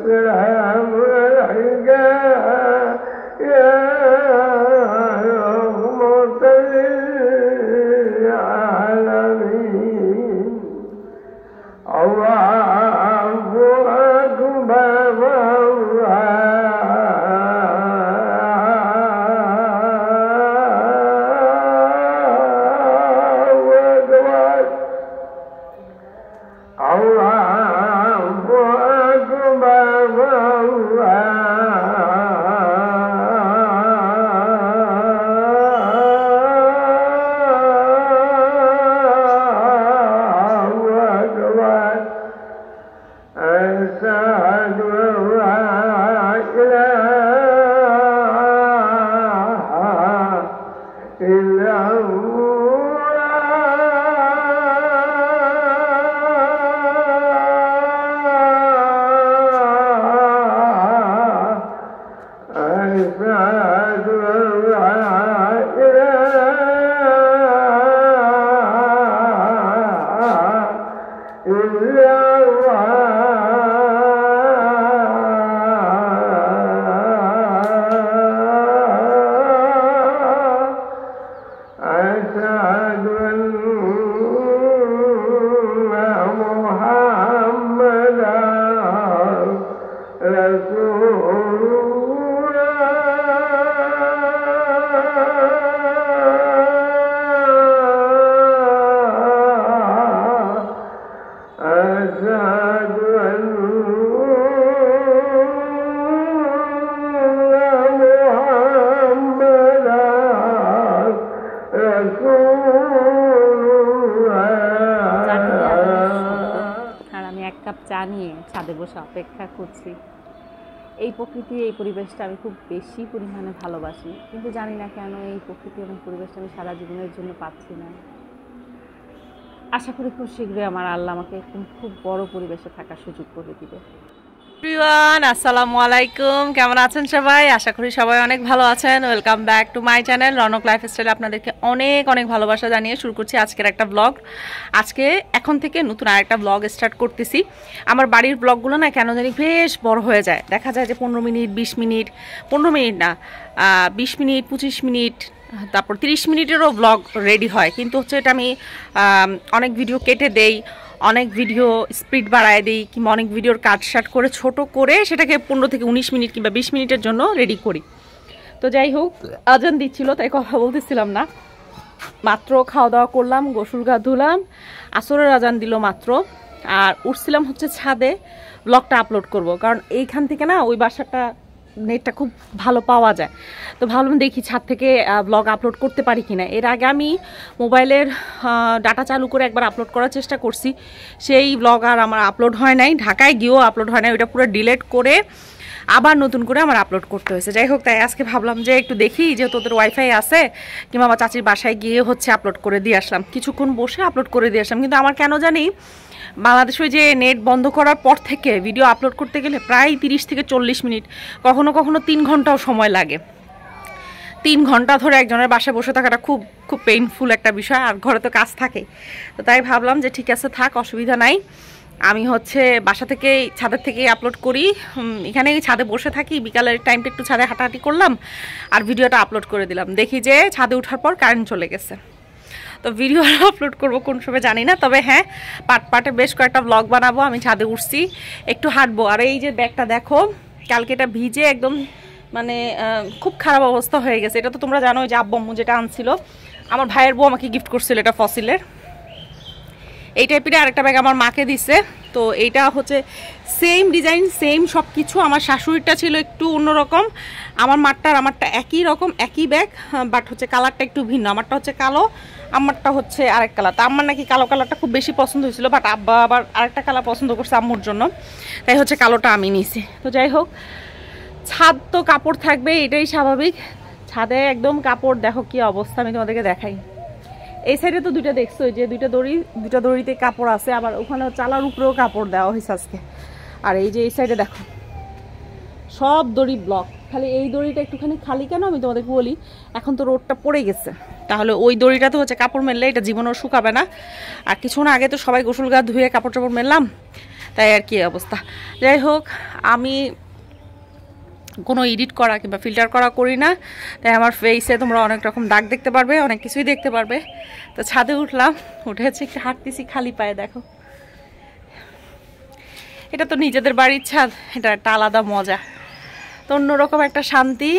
والسلام عليك يا رحمة للعالمين الله أكبر ছাদে বসে অপেক্ষা করছি। এই প্রকৃতি এই পরিবেশটা আমি খুব বেশি পরিমাণে ভালোবাসি, কিন্তু জানি না কেন এই প্রকৃতি এবং পরিবেশটা আমি সারা জীবনের জন্য পাচ্ছি না। আশা করি খুব শীঘ্রই আমার আল্লাহ আমাকে খুব বড় পরিবেশে থাকার সুযোগ করে দিবে। এভরিওয়ান, আসসালামু আলাইকুম। কেমন আছেন সবাই? আশা করি সবাই অনেক ভালো আছেন। Welcome back to my channel Ronok lifestyle. আপনাদেরকে অনেক অনেক ভালোবাসা জানিয়ে শুরু করছি আজকের একটা ব্লগ। আজকে এখন থেকে নতুন আরেকটা ব্লগ স্টার্ট করতেছি। আমার বাড়ির ব্লগগুলো না কেন জানি বেশ বড় হয়ে যায়। দেখা যায় যে 15 মিনিট 20 মিনিট, 15 মিনিট না 20 মিনিট 25 মিনিট, তারপর 30 মিনিটেরও ব্লগ রেডি হয়। কিন্তু হচ্ছে এটা আমি অনেক ভিডিও কেটে দেই, অনেক ভিডিও স্পিড বাড়ায় দিই, কিংবা অনেক ভিডিওর কাটসাট করে ছোট করে সেটাকে 15 থেকে 19 মিনিট কিংবা 20 মিনিটের জন্য রেডি করি। তো যাই হোক, আজান দিচ্ছিল তাই কথা বলতেছিলাম না। মাত্র খাওয়া দাওয়া করলাম, গোসল গা ধুলাম, আসরের আজান দিল মাত্র, আর উঠছিলাম হচ্ছে ছাদে ব্লগটা আপলোড করব। কারণ এইখান থেকে না ওই বাসাটা নেটটা খুব ভালো পাওয়া যায়। তো ভাবলাম দেখি ছাদ থেকে ব্লগ আপলোড করতে পারি কিনা। এর আগে আমি মোবাইলের ডাটা চালু করে একবার আপলোড করার চেষ্টা করছি, সেই ব্লগ আর আমার আপলোড হয় নাই, ঢাকায় গিয়েও আপলোড হয় নাই, ওইটা পুরো ডিলিট করে আবার নতুন করে আমার আপলোড করতে হয়েছে। যাই হোক, তাই আজকে ভাবলাম যে একটু দেখি, যেহেতু তোদের ওয়াইফাই আছে, কিংবা আমার চাচির বাসায় গিয়ে হচ্ছে আপলোড করে দিয়ে আসলাম, কিছুক্ষণ বসে আপলোড করে দিয়ে আসলাম। কিন্তু আমার কেন জানি বাংলাদেশে যে নেট বন্ধ করার পর থেকে ভিডিও আপলোড করতে গেলে প্রায় 30 থেকে 40 মিনিট, কখনো কখনো 3 ঘন্টাও সময় লাগে। 3 ঘন্টা ধরে একজনের বাসায় বসে থাকাটা খুব খুব পেইনফুল একটা বিষয়, আর ঘরে তো কাজ থাকে। তো তাই ভাবলাম যে ঠিক আছে, থাক, অসুবিধা নাই, আমি হচ্ছে বাসা থেকে ছাদের থেকেই আপলোড করি। এখানে ছাদে বসে থাকি, বিকালের টাইমটা একটু ছাদে হাঁটাহাঁটি করলাম আর ভিডিওটা আপলোড করে দিলাম। দেখি যে ছাদে ওঠার পর কারেন্ট চলে গেছে। তো ভিডিও আপলোড করবো কোন সময় জানি না, তবে হ্যাঁ, পার্টে বেশ কয়েকটা ব্লগ বানাবো। আমি ছাদে উঠছি, একটু হাঁটবো। আর এই যে ব্যাগটা দেখো, কালকে এটা ভিজে একদম মানে খুব খারাপ অবস্থা হয়ে গেছে। এটা তো তোমরা জানো যে আব্বু আম্মু যেটা আনছিল, আমার ভাইয়ের বউ আমাকে গিফট করছিল, এটা ফসিলের। এই টাইপের আরেকটা ব্যাগ আমার মাকে দিছে। তো এইটা হচ্ছে সেম ডিজাইন, সেম সব কিছু। আমার শাশুড়িটা ছিল একটু অন্যরকম, আমারটা একই রকম, একই ব্যাগ, বাট হচ্ছে কালারটা একটু ভিন্ন। আমারটা হচ্ছে কালো, আমারটা হচ্ছে আরেক কালার। তা আমার নাকি কালো কালারটা খুব বেশি পছন্দ হয়েছিল, বাট আব্বা আবার আরেকটা কালার পছন্দ করছে আম্মুর জন্য, তাই হচ্ছে কালোটা আমি নিয়েছি। তো যাই হোক, ছাদ তো কাপড় থাকবে, এটাই স্বাভাবিক। ছাদে একদম কাপড়, দেখো কি অবস্থা, আমি তোমাদেরকে দেখাই। এই সাইডে তো দুইটা দেখছো, যে দুইটা দড়িতে কাপড় আছে, আবার ওখানে চালার উপরেও কাপড় দেওয়া হয়েছে আজকে। আর এই যে এই সাইডে দেখো সব দড়ি ব্লক, খালি এই দড়িটা একটুখানি খালি। কেন আমি তোমাদেরকে বলি, এখন তো রোদটা পড়ে গেছে, তাহলে ওই দড়িটা তো হচ্ছে কাপড় মেললে এটা জীবনেও শুকাবে না। আর কিছুক্ষণ আগে তো সবাই গোসল গা ধুয়ে কাপড় চাপড় মেললাম, তাই আর কি অবস্থা। যাই হোক, আমি কোনো এডিট করা কিংবা ফিল্টার করা করি না, তাই আমার ফেসে তোমরা অনেক রকম দাগ দেখতে পারবে, অনেক কিছুই দেখতে পারবে। তো ছাদে উঠলাম, উঠে হচ্ছে একটু হাঁটতেছি খালি পায়ে। দেখো, এটা তো নিজেদের বাড়ির ছাদ, এটা একটা আলাদা মজা, তো অন্যরকম একটা শান্তি।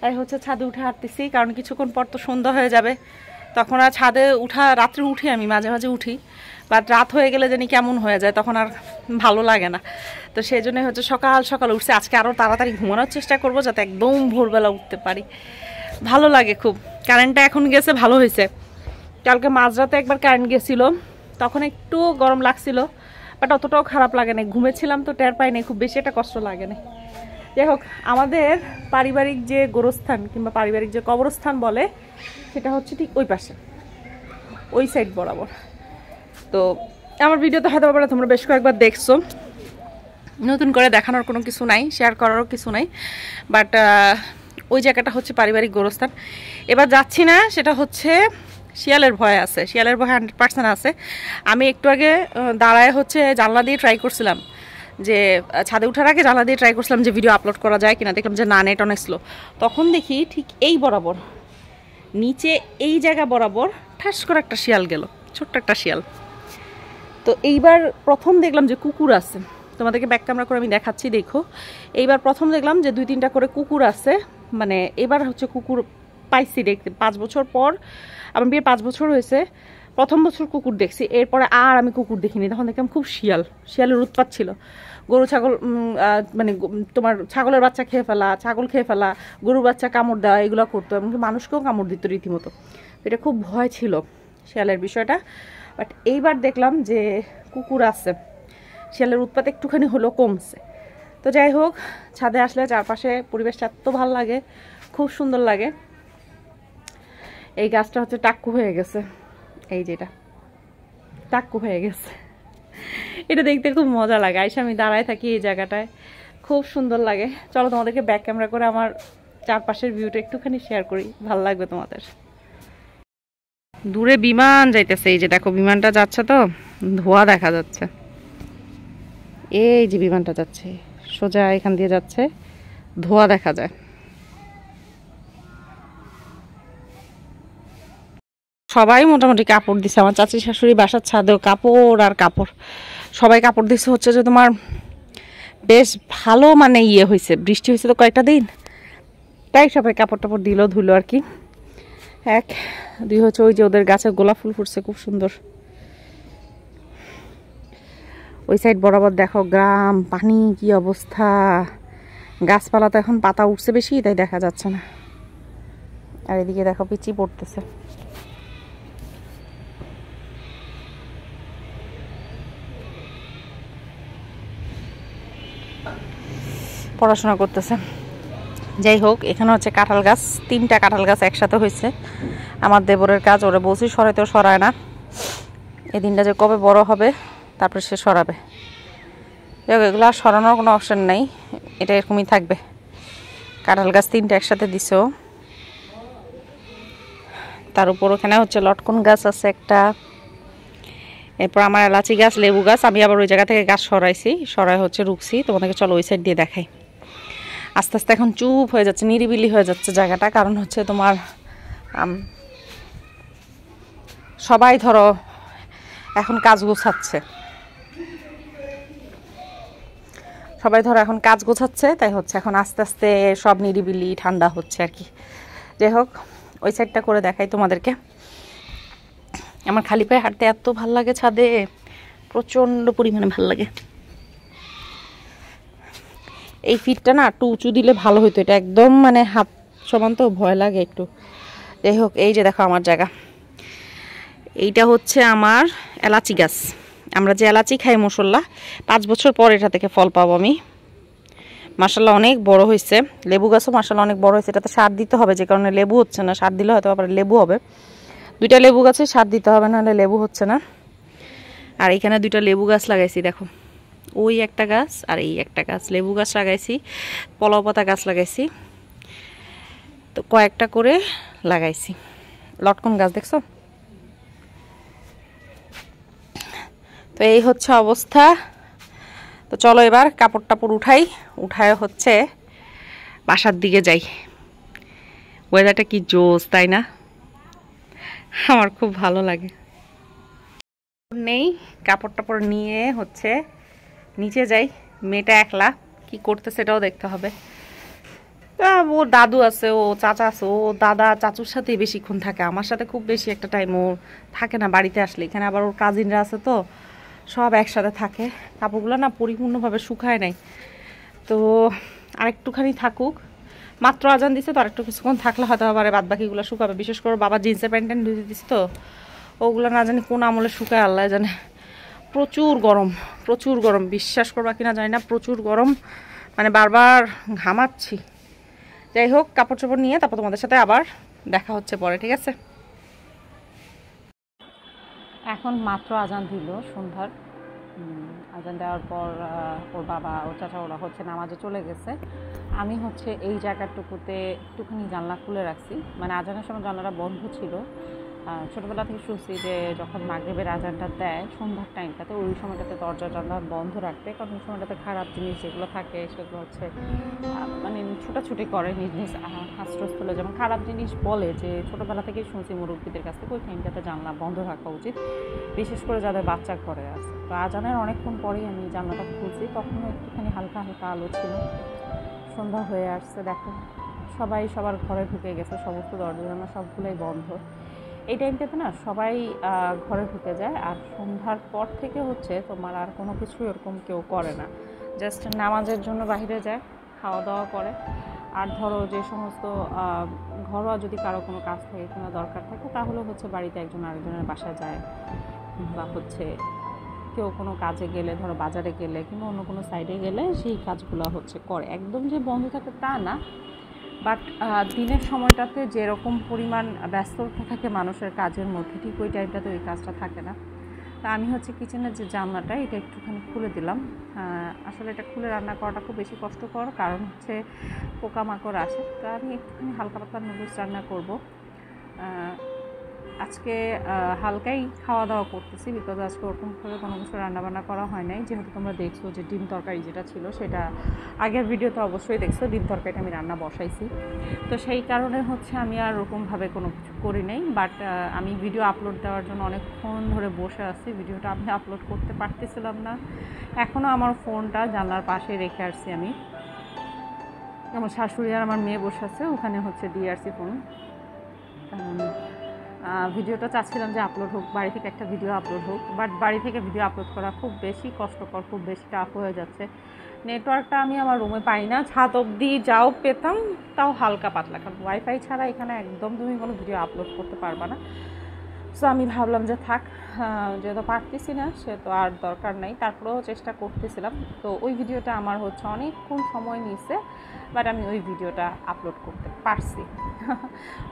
তাই হচ্ছে ছাদে উঠে হাঁটতেছি, কারণ কিছুক্ষণ পর তো সন্ধ্যা হয়ে যাবে, তখন আর ছাদে উঠা, রাত্রে উঠি আমি মাঝে মাঝে উঠি, বাট রাত হয়ে গেলে জানি কেমন হয়ে যায়, তখন আর ভালো লাগে না। তো সেই জন্যই হচ্ছে সকাল সকাল উঠছে। আজকে আরও তাড়াতাড়ি ঘুমানোর চেষ্টা করবো, যাতে একদম ভোরবেলা উঠতে পারি। ভালো লাগে খুব। কারেন্টটা এখন গেছে, ভালো হয়েছে। কালকে মাঝরাতে একবার কারেন্ট গেছিল, তখন একটু গরম লাগছিল, বাট অতটাও খারাপ লাগে না। ঘুমেছিলাম তো টের পাইনি, খুব বেশি একটা কষ্ট লাগে না। যাই হোক, আমাদের পারিবারিক যে গোরস্থান কিংবা পারিবারিক যে কবরস্থান বলে, সেটা হচ্ছে ঠিক ওই পাশে, ওই সাইড বরাবর। তো আমার ভিডিওতে হয়তো ব্যাপারে তোমরা বেশ কয়েকবার দেখছো, নতুন করে দেখানোর কোনো কিছু নাই, শেয়ার করারও কিছু নাই, বাট ওই জায়গাটা হচ্ছে পারিবারিক গোরস্থান। এবার যাচ্ছি না, সেটা হচ্ছে শিয়ালের ভয় আছে, শিয়ালের ভয় 100% আছে। আমি একটু আগে দাঁড়ায় হচ্ছে জানলা দিয়ে ট্রাই করছিলাম, যে ছাদে উঠার আগে জানলা দিয়ে ট্রাই করছিলাম যে ভিডিও আপলোড করা যায় কিনা, দেখলাম যে না, নেট অনেক স্লো। তখন দেখি ঠিক এই বরাবর, নিচে এই জায়গা বরাবর ঠাস করে একটা শিয়াল গেল, ছোট্ট একটা শিয়াল। তো এইবার প্রথম দেখলাম যে কুকুর আছে, তোমাদেরকে ব্যাক ক্যামেরা করে আমি দেখাচ্ছি, দেখো। এইবার প্রথম দেখলাম যে 2-3টা করে কুকুর আছে, মানে এবার হচ্ছে কুকুর পাইছি দেখতে। 5 বছর পর, আমার বিয়ের 5 বছর হয়েছে, প্রথম বছর কুকুর দেখছি। এরপরে আর আমি কুকুর দেখিনি, তখন দেখলাম খুব শিয়ালের উৎপাত ছিল। গরু ছাগল, মানে তোমার ছাগলের বাচ্চা খেয়ে ফেলা, ছাগল খেয়ে ফেলা, গরুর বাচ্চা কামড় দেওয়া, এগুলো করতো, এমনকি মানুষকেও কামড় দিত রীতিমতো। এটা খুব ভয় ছিল শিয়ালের বিষয়টা। বাট এইবার দেখলাম যে কুকুর আছে, শিয়ালের উৎপাত একটুখানি হলো কমছে। তো যাই হোক, ছাদে আসলে চারপাশে পরিবেশটা এত ভালো লাগে, খুব সুন্দর লাগে। এই গাছটা হচ্ছে টাক্কু হয়ে গেছে, এই যেটা টাক্কু হয়ে গেছে, এটা দেখতে খুব মজা লাগে। আইসা আমি দাঁড়ায় থাকি এই জায়গাটায়, খুব সুন্দর লাগে। চলো তোমাদেরকে ব্যাক ক্যামেরা করে আমার চারপাশের ভিউটা একটুখানি শেয়ার করি, ভালো লাগবে তোমাদের। দূরে বিমান যাইতেছে, এই যে দেখো বিমানটা যাচ্ছে, তো ধোঁয়া দেখা যাচ্ছে। এই যে বিমানটা যাচ্ছে, সোজা এখান দিয়ে যাচ্ছে, ধোঁয়া দেখা যায়। সবাই মোটামুটি কাপড় দিছে, আমার চাচি শাশুড়ি বাসার ছাদেও কাপড় আর কাপড়, সবাই কাপড় দিছে। হচ্ছে যে তোমার বেশ ভালো মানে ইয়ে হয়েছে, বৃষ্টি হয়েছে তো কয়েকটা দিন, তাই সবাই কাপড় টাপড় দিল, ধুলো আর কি। 1, 2 হচ্ছে ওই যে ওদের গাছে গোলাপ ফুল ফুটছে, খুব সুন্দর। ওই সাইড বরাবর দেখো গ্রাম, পানি কি অবস্থা। গাছপালা তো এখন পাতা উঠছে বেশি, তাই দেখা যাচ্ছে না। আর এদিকে দেখো পিচি পড়তেছে। পড়াশোনা করতেছে। যাই হোক, এখানে হচ্ছে কাঁঠাল গাছ, 3টা কাঁঠাল গাছ একসাথে হয়েছে। আমার দেবরের কাজ, ওরা বলছি সরাইতেও সরায় না। এই দিনটা যে কবে বড় হবে তারপরে সে সরাবে। যাই হোক, এগুলো আর সরানোর কোনো অপশন নাই, এটা এরকমই থাকবে। কাঁঠাল গাছ 3টা একসাথে দিছো। তার উপর ওখানে হচ্ছে লটকন গাছ আছে একটা, এরপর আমার এলাচি গাছ, লেবু গাছ। আমি আবার ওই জায়গা থেকে গাছ সরাইছি, সরাই হচ্ছে রুখছি। তোমাদেরকে চলো ওই সাইড দিয়ে দেখাই। আস্তে আস্তে এখন চুপ হয়ে যাচ্ছে, নিরিবিলি হয়ে যাচ্ছে জায়গাটা, কারণ হচ্ছে তোমার সবাই ধরো এখন কাজ গোছাচ্ছে, তাই হচ্ছে এখন আস্তে আস্তে সব নিরিবিলি ঠান্ডা হচ্ছে আর কি। যাই হোক, ওই সাইডটা করে দেখাই তোমাদেরকে। আমার খালি পায়ে হাঁটতে এত ভাল লাগে, ছাদে প্রচণ্ড পরিমাণে ভাল লাগে। এই ফিটটা না একটু উঁচু দিলে ভালো হতো, এটা একদম মানে হাত সমান, তো ভয় লাগে একটু। যাই হোক, এই যে দেখো আমার জায়গা, এইটা হচ্ছে আমার এলাচি গাছ। আমরা যে এলাচি খাই মশলা, 5 বছর পর এটা থেকে ফল পাবো আমি। মাশাআল্লাহ অনেক বড় হয়েছে। লেবু গাছও মাশাআল্লাহ অনেক বড় হয়েছে। এটাতে সার দিতে হবে, যে কারণে লেবু হচ্ছে না। সার দিলে হয়তো আবার লেবু হবে। 2টা লেবু গাছে সার দিতে হবে, নাহলে লেবু হচ্ছে না। আর এখানে 2টা লেবু গাছ লাগাইছি, দেখো ওই একটা গাছ আর এই একটা গাছ। লেবু গাছ লাগাইছি, পলাও পাতা গাছ লাগাইছি, তো কয়েকটা করে লাগাইছি। লটকন গাছ দেখছো। তো এই হচ্ছে অবস্থা। তো চলো এবার কাপড় টাপড় উঠায় হচ্ছে বাসার দিকে যাই। ওয়েদারটা কি জোস তাই না, আমার খুব ভালো লাগে। নেই কাপড় টাপড় নিয়ে হচ্ছে নিচে যাই। মেয়েটা একলা কি করতে সেটাও দেখতে হবে। ও দাদু আছে, ও চাচা আছে, ও দাদা চাচুর সাথে বেশিক্ষণ থাকে, আমার সাথে খুব বেশি একটা টাইম ও থাকে না বাড়িতে আসলে। এখানে আবার ওর কাজিনরা আছে তো সব একসাথে থাকে। কাপড়গুলো না পরিপূর্ণভাবে শুকায় নাই, তো আরেকটুখানি থাকুক। মাত্র আজান দিছে তো আরেকটু কিছুক্ষণ থাকলে হয়তো আবার বাদ বাকিগুলো শুকাবে। বিশেষ করে বাবা জিন্সের প্যান্ট ট্যান্ট ধুয়ে দিচ্ছে তো ওগুলো না জানি কোন আমলে শুকায় আল্লাহ জানে। প্রচুর গরম, প্রচুর গরম, বিশ্বাস করবা কিনা জানি না, প্রচুর গরম, মানে বারবার ঘামাচ্ছি। যাই হোক কাপড় চোপড় নিয়ে তারপর তোমাদের সাথে আবার দেখা হচ্ছে পরে, ঠিক আছে? এখন মাত্র আজান দিল সন্ধ্যার। আজান দেওয়ার পর ওর বাবা ওর চাচা ওরা হচ্ছে নামাজে চলে গেছে। আমি হচ্ছে এই জায়গাটুকুতে একটুখানি জানলা খুলে রাখছি, মানে আজানের সময় জানলাটা বন্ধ ছিল। ছোটোবেলা থেকে শুনছি যে যখন মাগরিবের আজানটা দেয় সন্ধ্যার টাইমটাতে, ওই সময়টাতে দরজা জানলা বন্ধ রাখতে, কারণ ওই সময়টাতে খারাপ জিনিস যেগুলো থাকে সেগুলো হচ্ছে মানে ছুটাছুটি করে নিজ নিজ আশ্রয়স্থলে। যেমন খারাপ জিনিস বলে যে ছোটোবেলা থেকেই শুনছি মুরব্বীদের কাছ থেকে, ওই টাইমটাতে জানলা বন্ধ রাখা উচিত, বিশেষ করে যাদের বাচ্চা ঘরে আছে। তো আজানের অনেকক্ষণ পরেই আমি জানলাটা খুলছি, তখনও একটুখানি হালকা হালকা আলো ছিল। সন্ধ্যা হয়ে আসছে, দেখো সবাই সবার ঘরে ঢুকে গেছে, সমস্ত দরজা জানলা সবগুলোই বন্ধ। এই টাইমটাতে না সবাই ঘরে ঢুকে যায়। আর সন্ধ্যার পর থেকে হচ্ছে তোমার আর কোনো কিছু এরকম কেউ করে না, জাস্ট নামাজের জন্য বাইরে যায়, খাওয়া দাওয়া করে। আর ধরো যে সমস্ত ঘরোয়া যদি কারো কোনো কাজ থাকে কিংবা দরকার থাকে তাহলে হচ্ছে বাড়িতে একজন আরেকজনের বাসায় যায়, বা হচ্ছে কেউ কোনো কাজে গেলে, ধরো বাজারে গেলে কিংবা অন্য কোনো সাইডে গেলে সেই কাজগুলো হচ্ছে করে। একদম যে বন্ধ থাকে তা না, বাট দিনের সময়টাতে যেরকম পরিমাণ ব্যস্ততা থাকে মানুষের কাজের মধ্যে, ঠিক ওই টাইমটাতে ওই কাজটা থাকে না। তা আমি হচ্ছে কিচেনের যে জানলাটা এটা একটুখানি খুলে দিলাম। আসলে এটা খুলে রান্না করাটা খুব বেশি কষ্টকর, কারণ হচ্ছে পোকামাকড় আসে। তো আমি একটুখানি হালকা পাতলা নুডলস রান্না করব আজকে। হালকাই খাওয়া দাওয়া করতেছি, বিকজ আজকে ওরকমভাবে কোনো কিছু রান্নাবান্না করা হয় নাই। যেহেতু তোমরা দেখছো যে ডিম তরকারি যেটা ছিল সেটা আগের ভিডিওতে অবশ্যই দেখছো, ডিম তরকারিটা আমি রান্না বসাইছি। তো সেই কারণে হচ্ছে আমি আর ওরকমভাবে কোনো কিছু করি নাই। বাট আমি ভিডিও আপলোড দেওয়ার জন্য অনেকক্ষণ ধরে বসে আছি, ভিডিওটা আমি আপলোড করতে পারতেছিলাম না। এখনও আমার ফোনটা জানলার পাশে রেখে আসছি আমি। আমার শাশুড়ি আর আমার মেয়ে বসে আছে, ওখানে হচ্ছে ডিআরসি ফোন। ভিডিওটা চাচ্ছিলাম যে আপলোড হোক, বাড়ি থেকে একটা ভিডিও আপলোড হোক, বাট বাড়ি থেকে ভিডিও আপলোড করা খুব বেশি কষ্টকর, খুব বেশি টাফ হয়ে যাচ্ছে। নেটওয়ার্কটা আমি আমার রুমে পাই না, ছাদ অবধি যাও পেতাম তাও হালকা পাতলা, কারণ ওয়াইফাই ছাড়া এখানে একদম তুমি কোনো ভিডিও আপলোড করতে পারবা না। সো আমি ভাবলাম যে থাক, যেহেতু পারতেছি না সে তো আর দরকার নেই, তারপরেও চেষ্টা করতেছিলাম। তো ওই ভিডিওটা আমার হচ্ছে অনেকক্ষণ সময় নিয়েছে, বাট আমি ওই ভিডিওটা আপলোড করতে পারছি।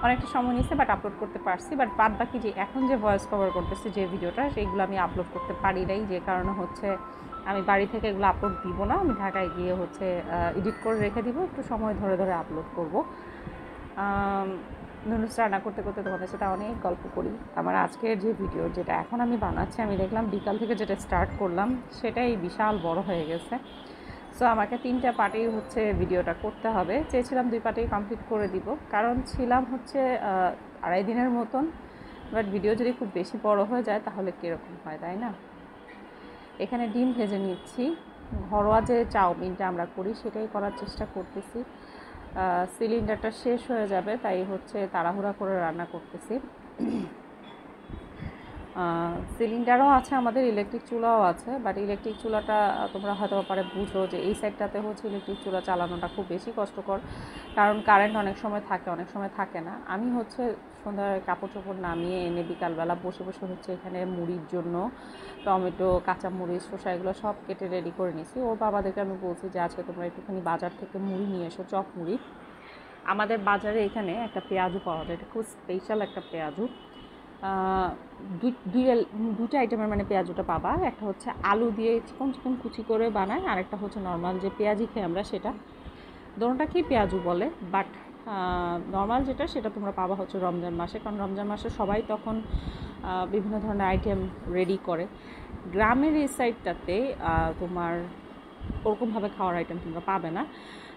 অনেকটা সময় নিয়েছে বাট আপলোড করতে পারছি। বাট বাদ বাকি যে এখন যে ভয়েস কভার করতেছি যে ভিডিওটা, সেইগুলো আমি আপলোড করতে পারি নাই, যে কারণে হচ্ছে আমি বাড়ি থেকে এগুলো আপলোড দিব না, আমি ঢাকায় গিয়ে হচ্ছে এডিট করে রেখে দিব, একটু সময় ধরে ধরে আপলোড করব। নুডলস রান্না করতে করতে তোমাদের সাথে অনেক গল্প করি। আমার আজকের যে ভিডিও যেটা এখন আমি বানাচ্ছি, আমি দেখলাম বিকাল থেকে যেটা স্টার্ট করলাম সেটাই বিশাল বড় হয়ে গেছে। সো আমাকে 3টা পার্টেই হচ্ছে ভিডিওটা করতে হবে। চেয়েছিলাম 2 পার্টেই কমপ্লিট করে দিব, কারণ ছিলাম হচ্ছে 2.5 দিনের মতন। বাট ভিডিও যদি খুব বেশি বড় হয়ে যায় তাহলে কীরকম হয়, তাই না? এখানে ডিম ভেজে নিচ্ছি, ঘরোয়া যে চাউমিনটা আমরা করি সেটাই করার চেষ্টা করতেছি। সিলিন্ডারটা শেষ হয়ে যাবে তাই হচ্ছে তাড়াহুড়া করে রান্না করতেছি। সিলিন্ডারও আছে আমাদের, ইলেকট্রিক চুলাও আছে, বাট ইলেকট্রিক চুলাটা তোমরা হয়তো পারে বুঝো যে এই সাইডটাতে হচ্ছে ইলেকট্রিক চুলা চালানোটা খুব বেশি কষ্টকর, কারণ কারেন্ট অনেক সময় থাকে অনেক সময় থাকে না। আমি হচ্ছে সন্ধ্যায় কাপড় চোপড় নামিয়ে এনে বিকালবেলা বসে বসে হচ্ছে এখানে মুড়ির জন্য টমেটো, কাঁচামরিচ, শসা এগুলো সব কেটে রেডি করে নিয়েছি। ওর বাবাদেরকে আমি বলছি যে আজকে তোমরা একটুখানি বাজার থেকে মুড়ি নিয়ে এসো, চপ মুড়ি। আমাদের বাজারে এখানে একটা পেঁয়াজু পাওয়া যায়, এটা খুব স্পেশাল একটা পেঁয়াজু। দুইটা আইটেমের মানে পেঁয়াজুটা পাবা, একটা হচ্ছে আলু দিয়ে চিকন চিকন কুচি করে বানায়, আর একটা হচ্ছে নর্মাল যে পেঁয়াজি খাই আমরা সেটা, দোনোটাকেই পেঁয়াজু বলে। বাট নর্মাল যেটা সেটা তোমরা পাবা হচ্ছে রমজান মাসে, কারণ রমজান মাসে সবাই তখন বিভিন্ন ধরনের আইটেম রেডি করে। গ্রামের এই সাইডটাতে তোমার ওরকমভাবে খাওয়ার আইটেম তোমরা পাবে না।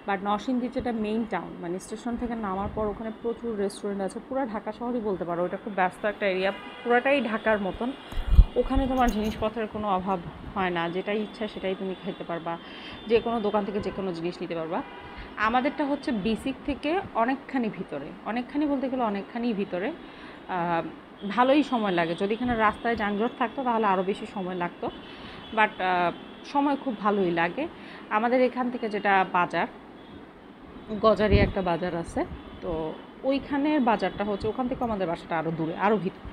বাট নরসিংদী যেটা মেইন টাউন, মানে স্টেশন থেকে নামার পর ওখানে প্রচুর রেস্টুরেন্ট আছে, পুরো ঢাকা শহরই বলতে পারো, ওটা খুব ব্যস্ত একটা এরিয়া, পুরোটাই ঢাকার মতন। ওখানে তোমার জিনিসপত্রের কোনো অভাব হয় না, যেটাই ইচ্ছা সেটাই তুমি খেতে পারবা, যে কোনো দোকান থেকে যে কোনো জিনিস নিতে পারবা। আমাদেরটা হচ্ছে বেসিক থেকে অনেকখানি ভিতরে, অনেকখানি বলতে গেলে অনেকখানি ভিতরে। ভালোই সময় লাগে, যদি এখানে রাস্তায় যানজট থাকতো তাহলে আরও বেশি সময় লাগতো, বাট সময় খুব ভালোই লাগে। আমাদের এখান থেকে যেটা বাজার, গজারিয়া একটা বাজার আছে, তো ওইখানের বাজারটা হচ্ছে, ওখান থেকে আমাদের বাসাটা আরও দূরে, আরও ভিতরে।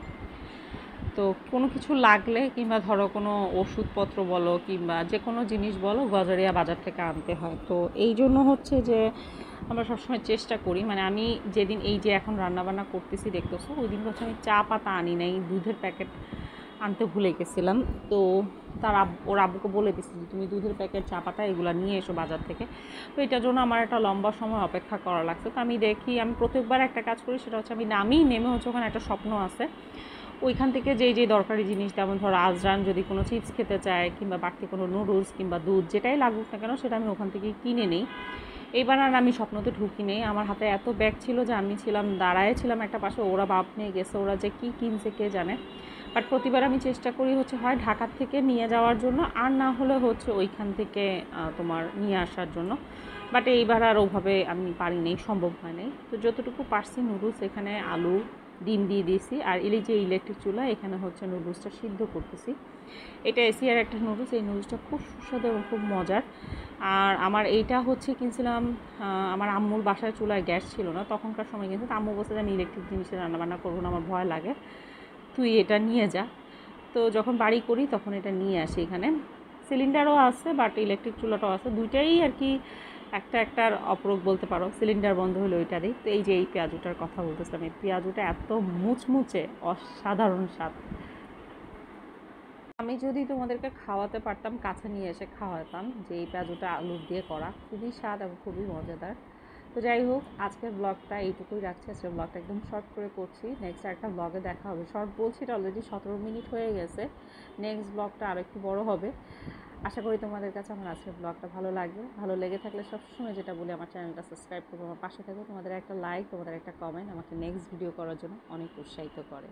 তো কোনো কিছু লাগলে কিংবা ধরো কোনো ওষুধপত্র বলো কিংবা যে কোনো জিনিস বলো গজারিয়া বাজার থেকে আনতে হয়। তো এই জন্য হচ্ছে যে আমরা সবসময় চেষ্টা করি, মানে আমি যেদিন এই যে এখন রান্নাবান্না করতেছি দেখতেছো, ওই দিন হচ্ছে আমি চা পাতা আনি নাই, দুধের প্যাকেট আনতে ভুলে গেছিলাম। তো ওর আব্বুকে বলে দিচ্ছি যে তুমি দুধের প্যাকেট, চা পাতা এগুলো নিয়ে এসো বাজার থেকে। তো এটার জন্য আমার একটা লম্বা সময় অপেক্ষা করা লাগছে। তো আমি দেখি, আমি প্রত্যেকবার একটা কাজ করি, সেটা হচ্ছে আমি নেমে হচ্ছে ওখানে একটা স্বপ্ন আছে, ওইখান থেকে যেই দরকারি জিনিস, যেমন ধরো আজরান যদি কোনো চিপস খেতে চায় কিংবা বাড়তি কোনো নুডলস কিংবা দুধ যেটাই লাগুক না কেন, সেটা আমি ওখান থেকে কিনে নিই। এইবার আর আমি স্বপ্নতে ঢুকি নেই, আমার হাতে এত ব্যাগ ছিল যে আমি দাঁড়ায় ছিলাম একটা পাশে, ওরা বাপ নিয়ে গেছে, ওরা যে কী কিনছে কে জানে। বাট প্রতিবার আমি চেষ্টা করি হচ্ছে হয় ঢাকার থেকে নিয়ে যাওয়ার জন্য, আর না হলে হচ্ছে ওইখান থেকে তোমার নিয়ে আসার জন্য। বাট এইবার আর ওভাবে আমি পারিনি, সম্ভব হয় নাই। তো যতটুকু পারছি নুডলস, এখানে আলু ডিম দিয়ে দিয়েছি, আর যে ইলেকট্রিক চুলা, এখানে হচ্ছে নুডলসটা সিদ্ধ করতেছি। এটা এশিয়ার একটা নুডলস, এই নুডলসটা খুব সুস্বাদু এবং খুব মজার। আর আমার এইটা হচ্ছে কিনছিলাম, আমার আম্মুর বাসায় চুলায় গ্যাস ছিল না তখনকার সময়, কিন্তু আম্মু বলছে যে আমি ইলেকট্রিক জিনিসে রান্নাবান্না করবো না, আমার ভয় লাগে, তুই এটা নিয়ে যা। তো যখন বাড়ি করি তখন এটা নিয়ে আসি। এখানে সিলিন্ডারও আছে, বাট ইলেকট্রিক চুলাটাও আছে, দুইটাই আর কি একটার অপরক বলতে পারো। সিলিন্ডার বন্ধ হলো ওইটারই। তো এই যে এই পেঁয়াজুটার কথা বলতেছিলাম, এই পেঁয়াজুটা এত মুচমুচে, অসাধারণ স্বাদ। আমি যদি তোমাদেরকে খাওয়াতে পারতাম, কাছে নিয়ে এসে খাওয়াতাম, যে এই পেঁয়াজুটা আলু দিয়ে করা, খুবই স্বাদ এবং খুবই মজাদার। তো যাই হোক, আজকের ব্লগটা এইটুকুই রাখছি। আজকের ব্লগটা একদম শর্ট করে করছি, নেক্সট একটা ব্লগে দেখা হবে। শর্ট বলছি, এটা অলরেডি 17 মিনিট হয়ে গেছে, নেক্সট ব্লগটা আর একটু বড় হবে। আশা করি তোমাদের কাছে আমার আজকের ব্লগটা ভালো লাগবে। ভালো লেগে থাকলে সবসময় যেটা বলি, আমার চ্যানেলটা সাবস্ক্রাইব করবো, আমার পাশে থাকো। তোমাদের একটা লাইক, তোমাদের একটা কমেন্ট আমাকে নেক্সট ভিডিও করার জন্য অনেক উৎসাহিত করে।